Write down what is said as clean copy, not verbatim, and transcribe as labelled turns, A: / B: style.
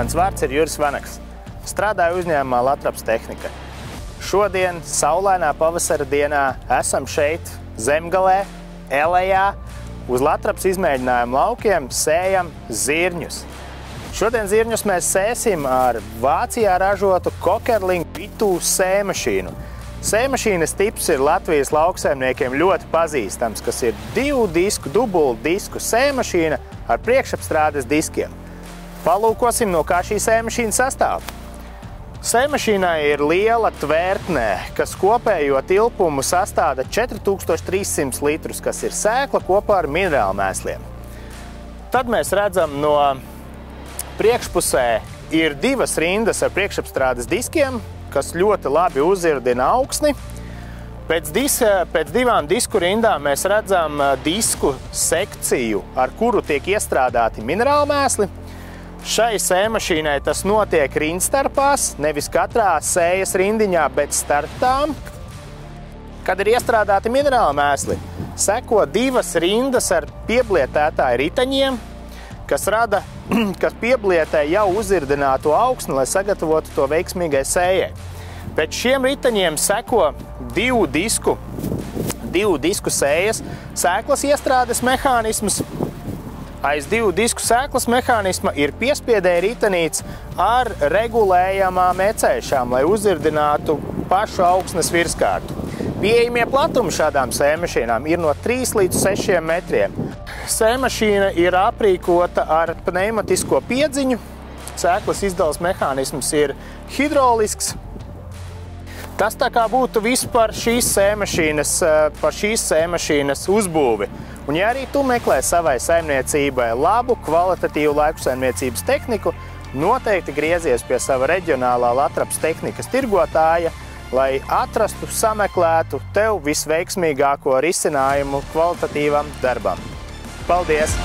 A: Mans vārds ir Juris Vanaks. Strādāju uzņēmumā Latraps Tehnika. Šodien, saulainā pavasara dienā, esam šeit, Zemgalē, Elejā, uz Latraps izmēģinājumu laukiem sējam zirņus. Šodien zirņus mēs sēsim ar Vācijā ražotu Kokerling Pitu sēmašīnu. Sēmašīnas tips ir Latvijas lauksaimniekiem ļoti pazīstams, kas ir dubulu disku sēmašīna ar priekšapstrādes diskiem. Palūkosim, no kā šī sēmašīna sastāv. Sēmašīnai ir liela tvērtnē, kas kopējo tilpumu sastāda 4300 litrus, kas ir sēkla kopā ar minerālu mēsliem. Tad mēs redzam, no priekšpusē ir divas rindas ar priekšapstrādes diskiem, kas ļoti labi uzirdina augsni. Pēc divām disku rindām mēs redzam disku sekciju, ar kuru tiek iestrādāti minerālu mēsli. Šai sēmašīnai tas notiek rindstarpās, nevis katrā sējas rindiņā, bet starp tām. Kad ir iestrādāti minerālu mēsli, seko divas rindas ar pieblietētāju riteņiem, kas pieblietē jau uzirdinātu augsni, lai sagatavotu to veiksmīgai sējai. Pēc šiem riteņiem seko divu disku sējas sēklas iestrādes mehānisms. Aiz divu disku sēklas mehānisma ir piespiedēja ritenīts ar regulējamām ecēšām, lai uzirdinātu pašu augsnes virskārtu. Pieejamie platumi šādām sēmašīnām ir no 3 līdz 6 metriem. Sēmašīna ir aprīkota ar pneimatisko piedziņu. Sēklas izdales mehānisms ir hidrolisks. Tas tā kā būtu viss par šīs sēmašīnas uzbūvi. Un ja arī tu meklē savai saimniecībai labu, kvalitatīvu laiksaimniecības tehniku, noteikti griezies pie sava reģionālā Latraps Tehnikas tirgotāja, lai atrastu, sameklētu tev visveiksmīgāko risinājumu kvalitatīvam darbam. Paldies!